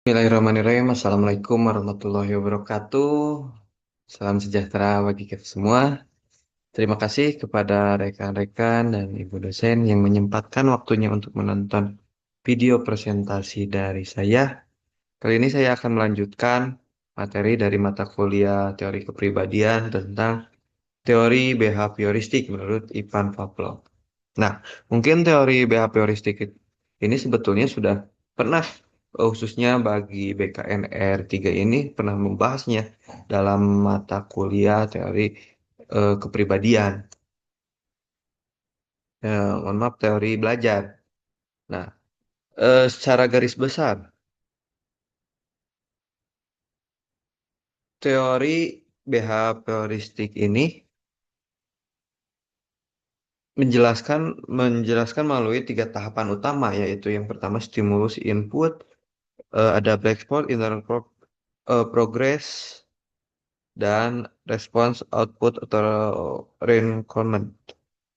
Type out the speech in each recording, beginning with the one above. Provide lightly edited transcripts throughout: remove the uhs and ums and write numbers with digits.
Bismillahirrahmanirrahim. Assalamualaikum warahmatullahi wabarakatuh. Salam sejahtera bagi kita semua. Terima kasih kepada rekan-rekan dan ibu dosen yang menyempatkan waktunya untuk menonton video presentasi dari saya. Kali ini saya akan melanjutkan materi dari mata kuliah teori kepribadian tentang teori behavioristik menurut Ivan Pavlov. Nah, mungkin teori behavioristik ini sebetulnya sudah pernah, khususnya bagi BKNR 3 ini, pernah membahasnya dalam mata kuliah teori kepribadian. Mohon maaf, teori belajar. Nah, secara garis besar, teori behavioristik ini menjelaskan melalui tiga tahapan utama, yaitu yang pertama stimulus input, ada black spot, internal progress, dan response output atau reinforcement.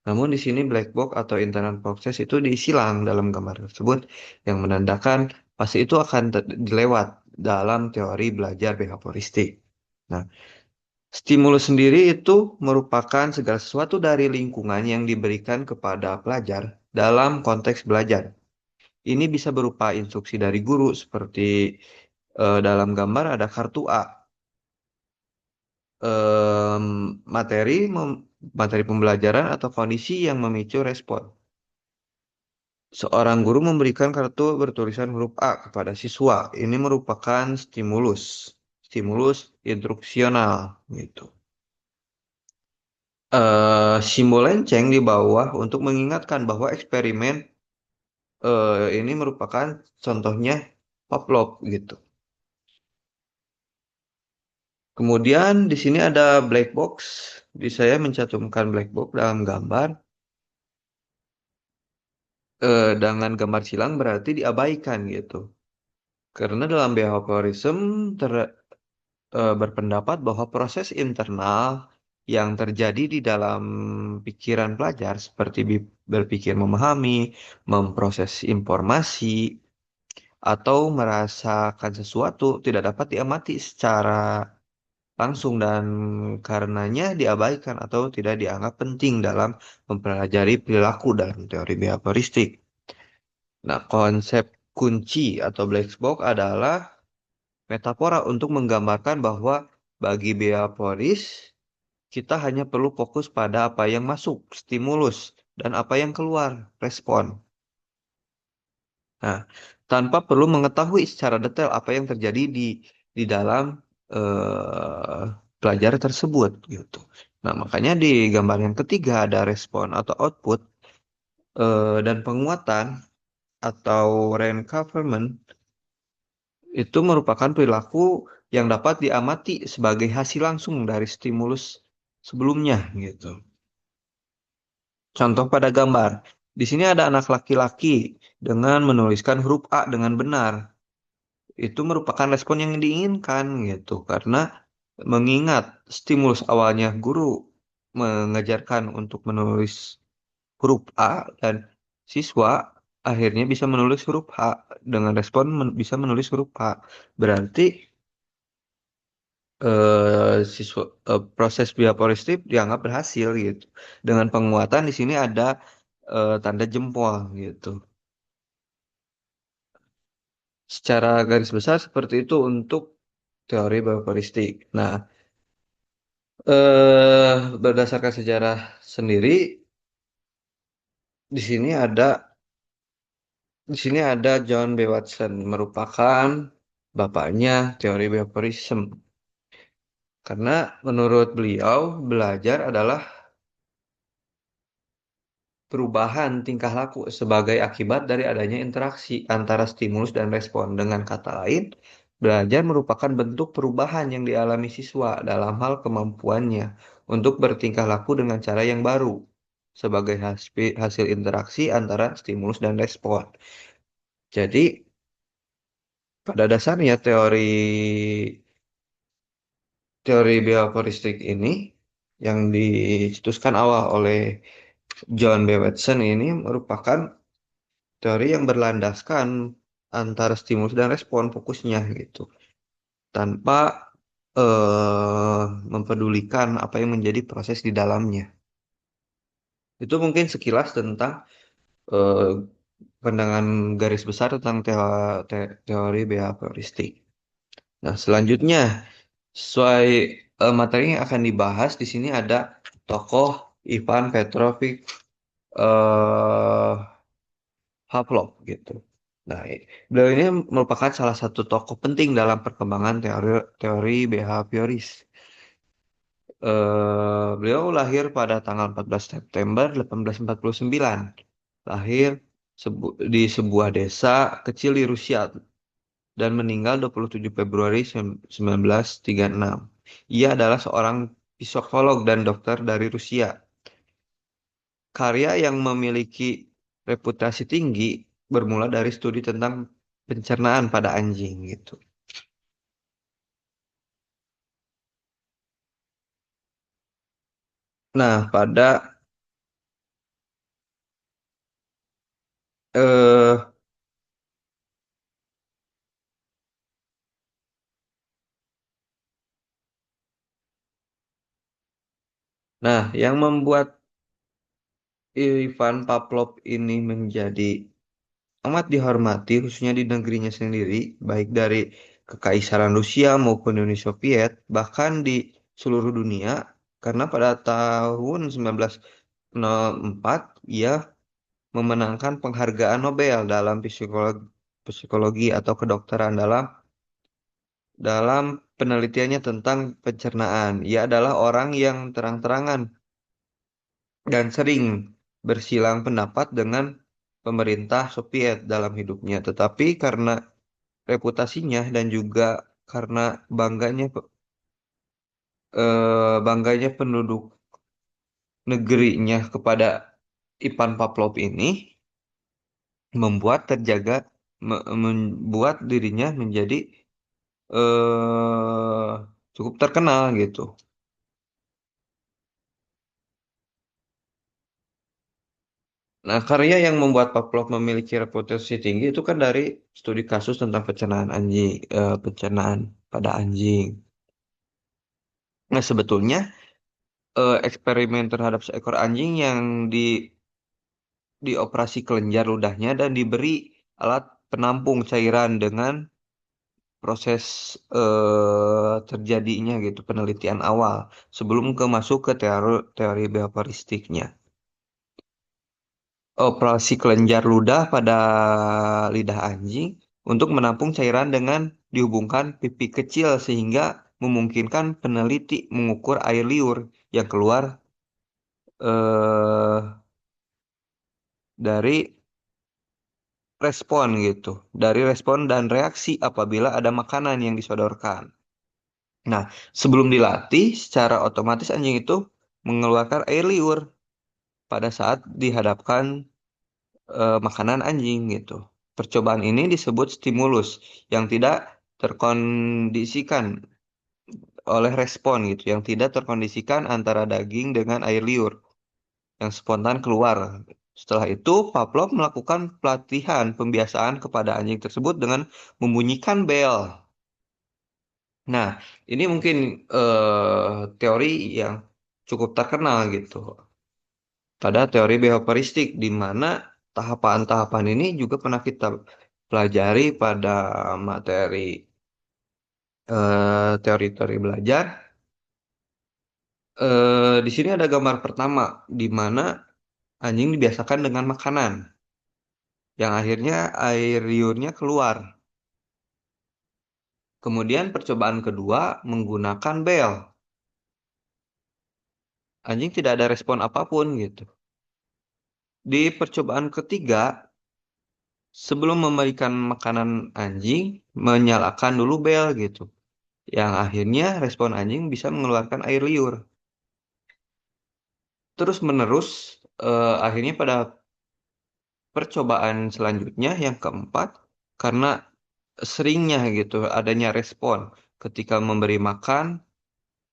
Namun di sini black box atau internal process itu disilang dalam gambar tersebut yang menandakan fase itu akan dilewat dalam teori belajar behavioristik. Nah, stimulus sendiri itu merupakan segala sesuatu dari lingkungan yang diberikan kepada pelajar dalam konteks belajar. Ini bisa berupa instruksi dari guru seperti dalam gambar ada kartu A. em, materi materi pembelajaran atau kondisi yang memicu respon. Seorang guru memberikan kartu bertulisan huruf A kepada siswa. Ini merupakan stimulus instruksional gitu. Simbol lenceng di bawah untuk mengingatkan bahwa eksperimen ini merupakan contohnya Pavlov gitu. Kemudian di sini ada black box. Di saya mencantumkan black box dalam gambar. Dengan gambar silang berarti diabaikan gitu. Karena dalam behaviorism berpendapat bahwa proses internal yang terjadi di dalam pikiran pelajar seperti berpikir memahami, memproses informasi, atau merasakan sesuatu tidak dapat diamati secara langsung dan karenanya diabaikan atau tidak dianggap penting dalam mempelajari perilaku dalam teori behavioristik. Nah, konsep kunci atau black box adalah metafora untuk menggambarkan bahwa bagi behavioris, kita hanya perlu fokus pada apa yang masuk, stimulus, dan apa yang keluar, respon. Nah, tanpa perlu mengetahui secara detail apa yang terjadi di dalam pelajar tersebut, gitu. Nah, makanya di gambar yang ketiga ada respon atau output dan penguatan atau reinforcement. Itu merupakan perilaku yang dapat diamati sebagai hasil langsung dari stimulus sebelumnya gitu. Contoh pada gambar. Di sini ada anak laki-laki dengan menuliskan huruf A dengan benar. Itu merupakan respon yang diinginkan gitu karena mengingat stimulus awalnya guru mengajarkan untuk menulis huruf A dan siswa akhirnya bisa menulis huruf H dengan respon bisa menulis huruf H. Berarti proses biaporistik dianggap berhasil gitu. Dengan penguatan di sini ada tanda jempol gitu. Secara garis besar seperti itu untuk teori biaporistik. Nah, berdasarkan sejarah sendiri di sini ada John B. Watson merupakan bapaknya teori bioporism. Karena menurut beliau belajar adalah perubahan tingkah laku sebagai akibat dari adanya interaksi antara stimulus dan respon. Dengan kata lain, belajar merupakan bentuk perubahan yang dialami siswa dalam hal kemampuannya untuk bertingkah laku dengan cara yang baru sebagai hasil interaksi antara stimulus dan respon. Jadi, pada dasarnya teori behavioristik ini yang dicetuskan awal oleh John B. Watson ini merupakan teori yang berlandaskan antara stimulus dan respon fokusnya gitu, tanpa mempedulikan apa yang menjadi proses di dalamnya. Itu mungkin sekilas tentang eh, pandangan garis besar tentang teori behavioristik. Nah, selanjutnya sesuai materi yang akan dibahas di sini ada tokoh Ivan Petrovich eh Pavlov gitu. Nah, beliau ini merupakan salah satu tokoh penting dalam perkembangan teori teori behavioris. Beliau lahir pada tanggal 14 September 1849. Lahir di sebuah desa kecil di Rusia dan meninggal 27 Februari 1936. Ia adalah seorang psikolog dan dokter dari Rusia. Karya yang memiliki reputasi tinggi bermula dari studi tentang pencernaan pada anjing gitu. Nah, eh yang membuat Ivan Pavlov ini menjadi amat dihormati khususnya di negerinya sendiri, baik dari Kekaisaran Rusia maupun Uni Soviet, bahkan di seluruh dunia, karena pada tahun 1904 ia memenangkan penghargaan Nobel dalam psikologi atau kedokteran dalam penelitiannya tentang pencernaan. Ia adalah orang yang terang-terangan dan sering bersilang pendapat dengan pemerintah Soviet dalam hidupnya. Tetapi karena reputasinya dan juga karena bangganya penduduk negerinya kepada Ivan Pavlov ini membuat terjaga membuat dirinya menjadi cukup terkenal gitu. Nah, karya yang membuat Pavlov memiliki reputasi tinggi itu kan dari studi kasus tentang pencernaan anjing, pencernaan pada anjing. Nah, sebetulnya eksperimen terhadap seekor anjing yang dioperasi kelenjar ludahnya dan diberi alat penampung cairan dengan proses terjadinya gitu penelitian awal sebelum masuk ke teori behavioristiknya. Operasi kelenjar ludah pada lidah anjing untuk menampung cairan dengan dihubungkan pipi kecil sehingga memungkinkan peneliti mengukur air liur yang keluar eh, dari respon gitu, dari respon dan reaksi apabila ada makanan yang disodorkan. Nah, sebelum dilatih, secara otomatis anjing itu mengeluarkan air liur pada saat dihadapkan makanan anjing gitu. Percobaan ini disebut stimulus yang tidak terkondisikan oleh respon gitu, yang tidak terkondisikan antara daging dengan air liur yang spontan keluar. Setelah itu, Pavlov melakukan pelatihan pembiasaan kepada anjing tersebut dengan membunyikan bel. Nah, ini mungkin teori yang cukup terkenal gitu. Pada teori behavioristik, di mana tahapan-tahapan ini juga pernah kita pelajari pada materi teori-teori belajar. Di sini ada gambar pertama, di mana anjing dibiasakan dengan makanan, yang akhirnya air liurnya keluar. Kemudian percobaan kedua menggunakan bel. Anjing tidak ada respon apapun gitu. Di percobaan ketiga, sebelum memberikan makanan anjing, menyalakan dulu bel gitu. Yang akhirnya respon anjing bisa mengeluarkan air liur. Terus menerus, akhirnya pada percobaan selanjutnya yang keempat, karena seringnya gitu adanya respon ketika memberi makan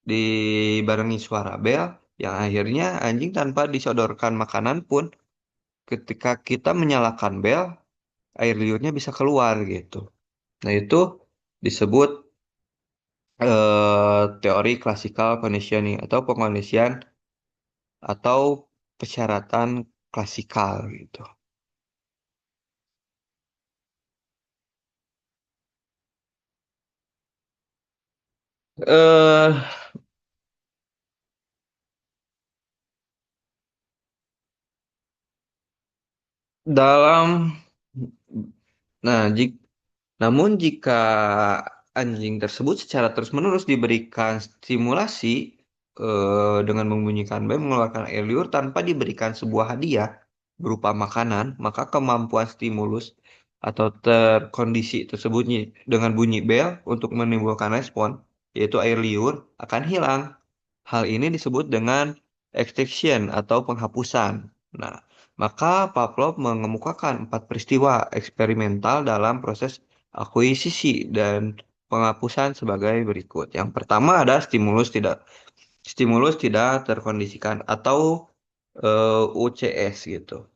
dibarengi suara bel, yang akhirnya anjing tanpa disodorkan makanan pun ketika kita menyalakan bel, air liurnya bisa keluar gitu. Nah, itu disebut teori classical conditioning atau pengkondisian atau persyaratan klasikal gitu. eh dalam nah namun jika anjing tersebut secara terus-menerus diberikan stimulasi dengan membunyikan bel mengeluarkan air liur tanpa diberikan sebuah hadiah berupa makanan, maka kemampuan stimulus atau terkondisi tersebut dengan bunyi bel untuk menimbulkan respon, yaitu air liur, akan hilang. Hal ini disebut dengan extinction atau penghapusan. Nah, maka Pavlov mengemukakan empat peristiwa eksperimental dalam proses akuisisi dan penghapusan sebagai berikut. Yang pertama ada stimulus tidak terkondisikan atau UCS gitu.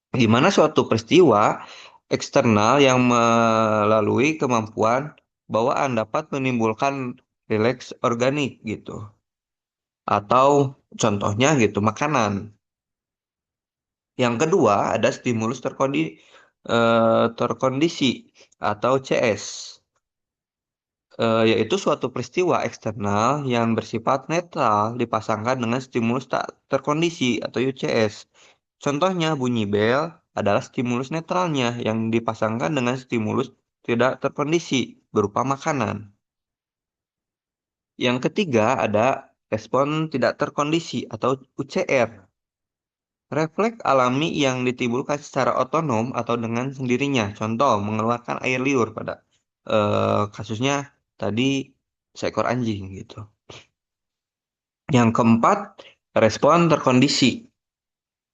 Di mana suatu peristiwa eksternal yang melalui kemampuan bawaan dapat menimbulkan rileks organik gitu. Atau contohnya gitu, makanan. Yang kedua ada stimulus terkondisi atau CS, yaitu suatu peristiwa eksternal yang bersifat netral dipasangkan dengan stimulus tak terkondisi atau UCS. Contohnya bunyi bel adalah stimulus netralnya yang dipasangkan dengan stimulus tidak terkondisi berupa makanan. Yang ketiga ada respon tidak terkondisi atau UCR. Refleks alami yang ditimbulkan secara otonom atau dengan sendirinya. Contoh, mengeluarkan air liur pada kasusnya tadi seekor anjing gitu. Yang keempat, respon terkondisi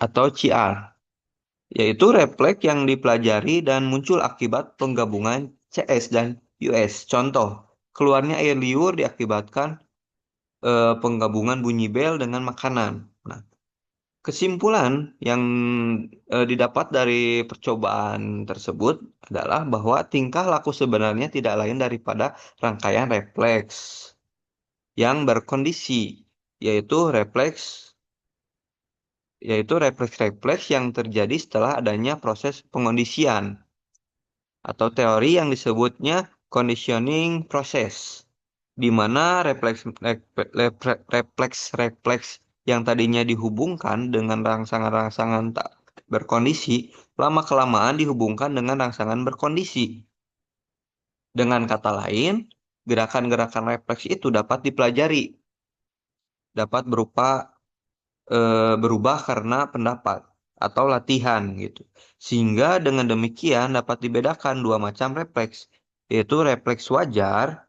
atau CR, yaitu refleks yang dipelajari dan muncul akibat penggabungan CS dan US. Contoh, keluarnya air liur diakibatkan penggabungan bunyi bel dengan makanan. Nah, kesimpulan yang didapat dari percobaan tersebut adalah bahwa tingkah laku sebenarnya tidak lain daripada rangkaian refleks yang berkondisi, yaitu refleks refleks-refleks yang terjadi setelah adanya proses pengondisian atau teori yang disebutnya conditioning process, di mana refleks-refleks yang tadinya dihubungkan dengan rangsangan-rangsangan tak berkondisi, lama-kelamaan dihubungkan dengan rangsangan berkondisi. Dengan kata lain, gerakan-gerakan refleks itu dapat dipelajari, dapat berubah karena pendapat atau latihan gitu. Sehingga dengan demikian dapat dibedakan dua macam refleks, yaitu refleks wajar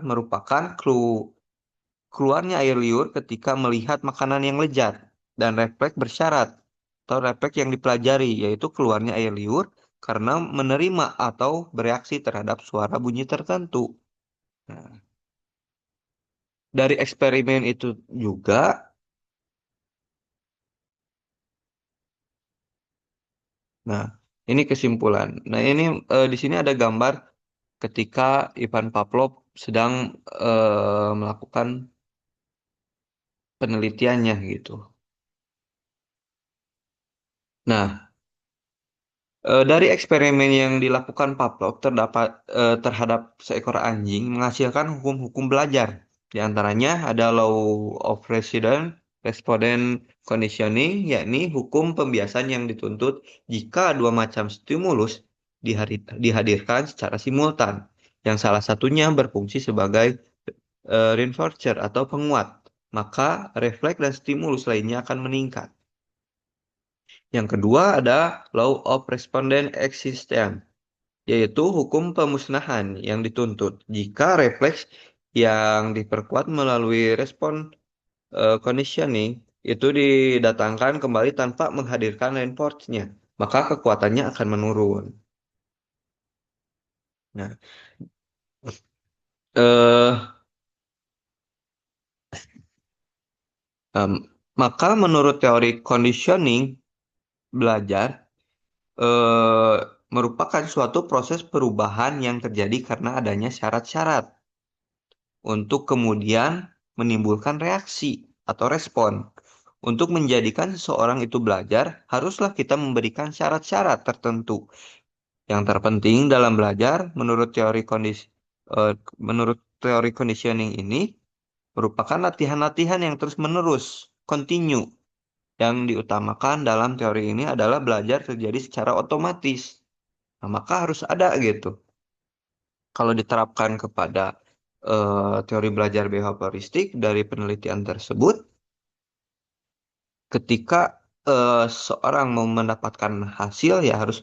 merupakan keluarnya air liur ketika melihat makanan yang lezat, dan refleks bersyarat atau refleks yang dipelajari yaitu keluarnya air liur karena menerima atau bereaksi terhadap suara bunyi tertentu. Nah, dari eksperimen itu juga, nah ini kesimpulan. Nah ini di sini ada gambar ketika Ivan Pavlov sedang melakukan penelitiannya gitu. Nah, dari eksperimen yang dilakukan Pavlov terhadap seekor anjing menghasilkan hukum-hukum belajar. Di antaranya ada law of respondent conditioning, yakni hukum pembiasan yang dituntut jika dua macam stimulus dihadirkan secara simultan, yang salah satunya berfungsi sebagai reinforcer atau penguat, maka refleks dan stimulus lainnya akan meningkat. Yang kedua ada law of respondent existence, yaitu hukum pemusnahan yang dituntut jika refleks yang diperkuat melalui respon conditioning itu didatangkan kembali tanpa menghadirkan reinforce-nya, maka kekuatannya akan menurun. Nah, eh, em, Maka menurut teori conditioning, belajar eh, merupakan suatu proses perubahan yang terjadi karena adanya syarat-syarat untuk kemudian menimbulkan reaksi atau respon. Untuk menjadikan seseorang itu belajar, haruslah kita memberikan syarat-syarat tertentu. Yang terpenting dalam belajar, eh, menurut teori conditioning ini, merupakan latihan-latihan yang terus-menerus, continue. Yang diutamakan dalam teori ini adalah belajar terjadi secara otomatis. Nah, maka harus ada gitu. Kalau diterapkan kepada teori belajar behavioristik dari penelitian tersebut, ketika seorang mau mendapatkan hasil ya harus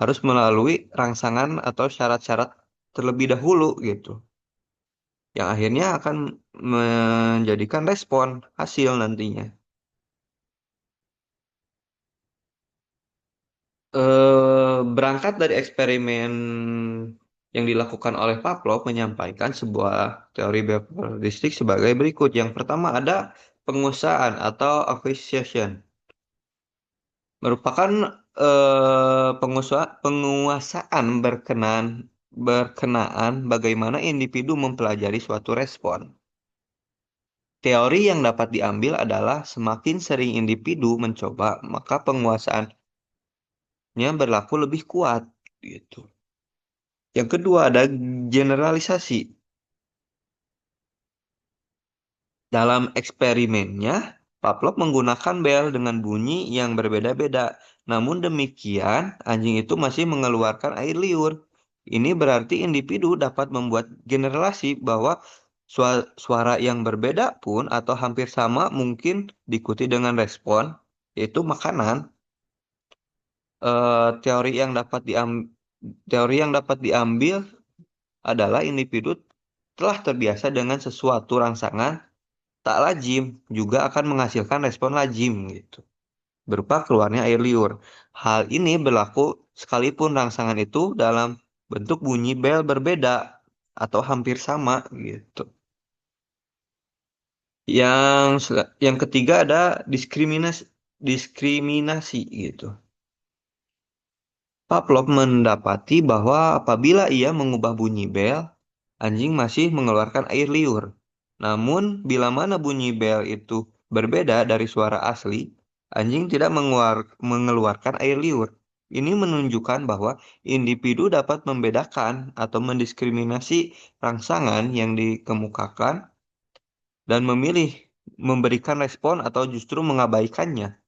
harus melalui rangsangan atau syarat-syarat terlebih dahulu gitu. Yang akhirnya akan menjadikan respon hasil nantinya. Berangkat dari eksperimen yang dilakukan oleh Pavlov menyampaikan sebuah teori behavioristik sebagai berikut. Yang pertama ada penguasaan atau acquisition. Merupakan penguasaan berkenaan bagaimana individu mempelajari suatu respon. Teori yang dapat diambil adalah semakin sering individu mencoba, maka penguasaannya berlaku lebih kuat gitu. Yang kedua ada generalisasi. Dalam eksperimennya, Pavlov menggunakan bel dengan bunyi yang berbeda-beda. Namun demikian, anjing itu masih mengeluarkan air liur. Ini berarti individu dapat membuat generalisasi bahwa suara yang berbeda pun atau hampir sama mungkin diikuti dengan respon, yaitu makanan. Teori yang dapat diambil adalah individu telah terbiasa dengan sesuatu rangsangan tak lazim juga akan menghasilkan respon lazim gitu, berupa keluarnya air liur. Hal ini berlaku sekalipun rangsangan itu dalam bentuk bunyi bel berbeda atau hampir sama gitu. Yang ketiga ada diskriminasi gitu. Pavlov mendapati bahwa apabila ia mengubah bunyi bel, anjing masih mengeluarkan air liur. Namun, bila mana bunyi bel itu berbeda dari suara asli, anjing tidak mengeluarkan air liur. Ini menunjukkan bahwa individu dapat membedakan atau mendiskriminasi rangsangan yang dikemukakan dan memilih memberikan respon atau justru mengabaikannya.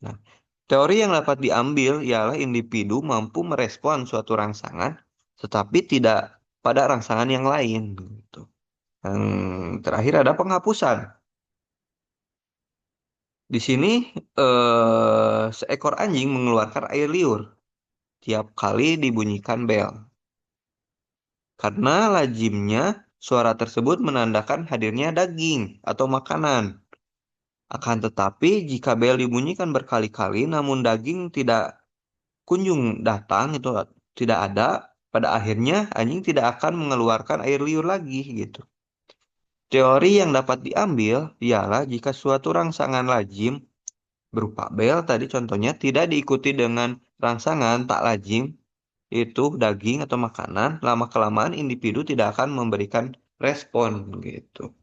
Nah, teori yang dapat diambil ialah individu mampu merespon suatu rangsangan, tetapi tidak pada rangsangan yang lain. Gitu. Yang terakhir ada penghapusan. Di sini seekor anjing mengeluarkan air liur tiap kali dibunyikan bel. Karena lazimnya suara tersebut menandakan hadirnya daging atau makanan. Akan tetapi jika bel dibunyikan berkali-kali namun daging tidak kunjung datang itu tidak ada, pada akhirnya anjing tidak akan mengeluarkan air liur lagi gitu. Teori yang dapat diambil ialah jika suatu rangsangan lazim berupa bel tadi contohnya tidak diikuti dengan rangsangan tak lazim itu daging atau makanan, lama-kelamaan individu tidak akan memberikan respon gitu.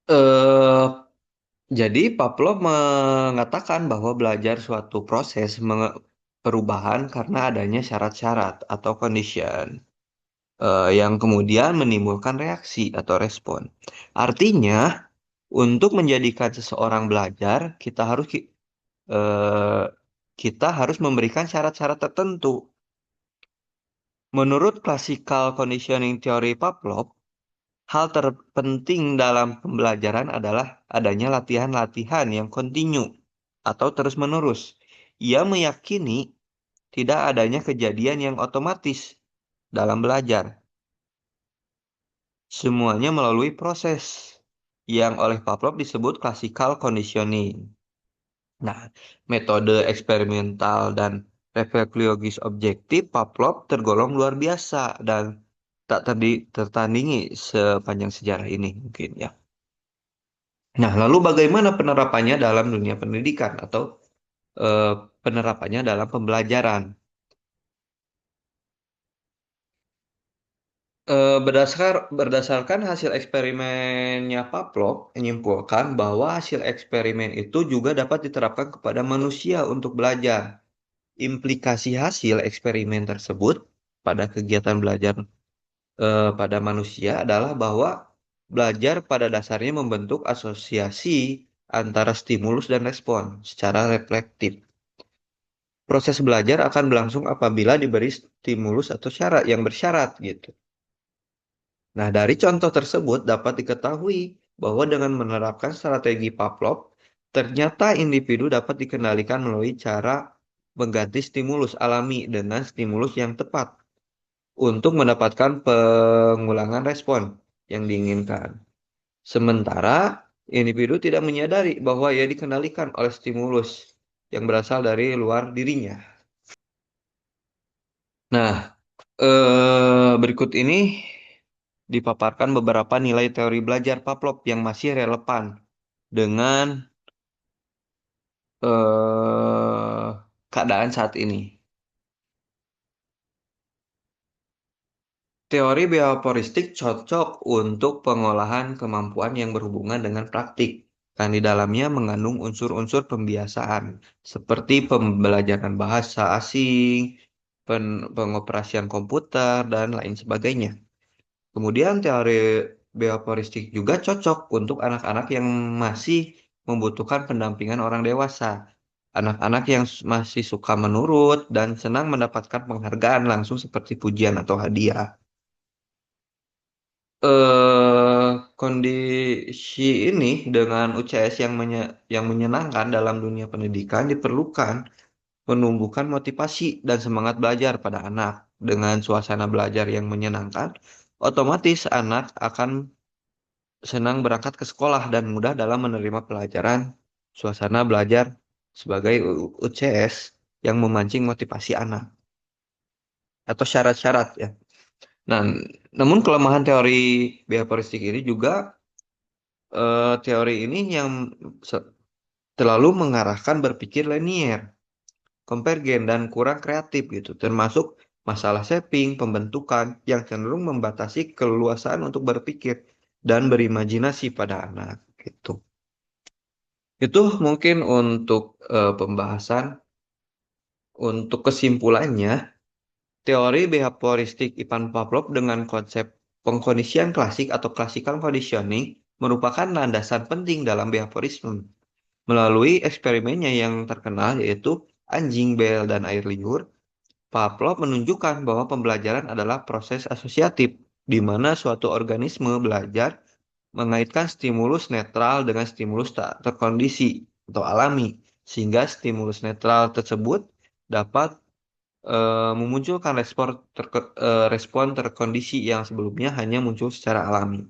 Eh Jadi Pavlov mengatakan bahwa belajar suatu proses perubahan karena adanya syarat-syarat atau condition yang kemudian menimbulkan reaksi atau respon. Artinya, untuk menjadikan seseorang belajar, eh, kita harus memberikan syarat-syarat tertentu. Menurut classical conditioning teori Pavlov, hal terpenting dalam pembelajaran adalah adanya latihan-latihan yang kontinu atau terus-menerus. Ia meyakini tidak adanya kejadian yang otomatis dalam belajar. Semuanya melalui proses yang oleh Pavlov disebut classical conditioning. Nah, metode eksperimental dan refleksiologis objektif Pavlov tergolong luar biasa dan tertandingi sepanjang sejarah ini mungkin ya. Nah, lalu bagaimana penerapannya dalam dunia pendidikan atau eh, penerapannya dalam pembelajaran? Berdasarkan hasil eksperimennya Pavlov menyimpulkan bahwa hasil eksperimen itu juga dapat diterapkan kepada manusia untuk belajar. Implikasi hasil eksperimen tersebut pada kegiatan belajar pada manusia adalah bahwa belajar pada dasarnya membentuk asosiasi antara stimulus dan respon secara reflektif. Proses belajar akan berlangsung apabila diberi stimulus atau syarat yang bersyarat gitu. Nah, dari contoh tersebut dapat diketahui bahwa dengan menerapkan strategi Pavlov, ternyata individu dapat dikendalikan melalui cara mengganti stimulus alami dengan stimulus yang tepat untuk mendapatkan pengulangan respon yang diinginkan. Sementara individu tidak menyadari bahwa ia dikendalikan oleh stimulus yang berasal dari luar dirinya. Nah, berikut ini dipaparkan beberapa nilai teori belajar Pavlov yang masih relevan dengan keadaan saat ini. Teori behavioristik cocok untuk pengolahan kemampuan yang berhubungan dengan praktik, dan di dalamnya mengandung unsur-unsur pembiasaan, seperti pembelajaran bahasa asing, pengoperasian komputer, dan lain sebagainya. Kemudian teori behavioristik juga cocok untuk anak-anak yang masih membutuhkan pendampingan orang dewasa. Anak-anak yang masih suka menurut dan senang mendapatkan penghargaan langsung seperti pujian atau hadiah. Kondisi ini dengan UCS yang menyenangkan dalam dunia pendidikan diperlukan menumbuhkan motivasi dan semangat belajar pada anak. Dengan suasana belajar yang menyenangkan, otomatis anak akan senang berangkat ke sekolah dan mudah dalam menerima pelajaran. Suasana belajar sebagai UCS yang memancing motivasi anak atau syarat-syarat ya. Nah, namun kelemahan teori behavioristik ini juga teori ini yang terlalu mengarahkan berpikir linier, konvergen dan kurang kreatif gitu, termasuk masalah shaping, pembentukan yang cenderung membatasi keleluasaan untuk berpikir dan berimajinasi pada anak gitu. Itu mungkin untuk pembahasan. Untuk kesimpulannya, teori behavioristik Ivan Pavlov dengan konsep pengkondisian klasik atau classical conditioning merupakan landasan penting dalam behaviorisme. Melalui eksperimennya yang terkenal yaitu anjing, bel, dan air liur, Pavlov menunjukkan bahwa pembelajaran adalah proses asosiatif, di mana suatu organisme belajar mengaitkan stimulus netral dengan stimulus tak terkondisi atau alami, sehingga stimulus netral tersebut dapat memunculkan respon terkondisi yang sebelumnya hanya muncul secara alami.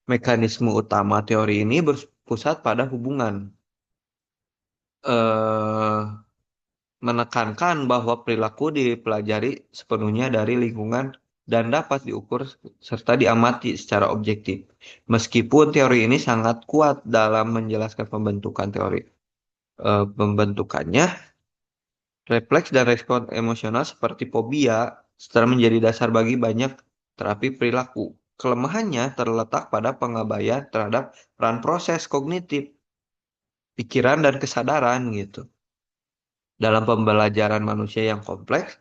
Mekanisme utama teori ini berpusat pada hubungan eh, menekankan bahwa perilaku dipelajari sepenuhnya dari lingkungan dan dapat diukur serta diamati secara objektif. Meskipun teori ini sangat kuat dalam menjelaskan pembentukannya, refleks dan respon emosional seperti fobia setelah menjadi dasar bagi banyak terapi perilaku. Kelemahannya terletak pada pengabaian terhadap peran proses kognitif, pikiran, dan kesadaran gitu. Dalam pembelajaran manusia yang kompleks,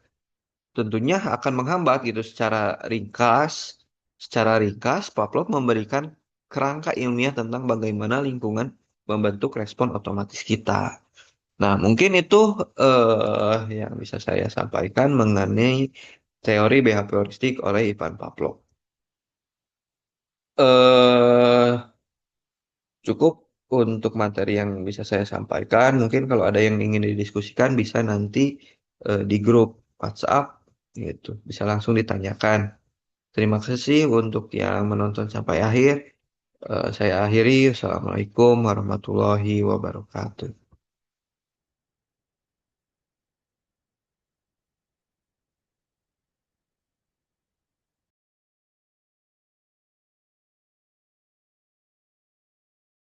tentunya akan menghambat gitu secara ringkas. Secara ringkas, Pavlov memberikan kerangka ilmiah tentang bagaimana lingkungan membentuk respon otomatis kita. Nah, mungkin itu yang bisa saya sampaikan mengenai teori behavioristik oleh Ivan Pavlov. Eh, Cukup untuk materi yang bisa saya sampaikan. Mungkin kalau ada yang ingin didiskusikan bisa nanti di grup WhatsApp gitu. Bisa langsung ditanyakan. Terima kasih untuk yang menonton sampai akhir. Saya akhiri. Assalamualaikum warahmatullahi wabarakatuh.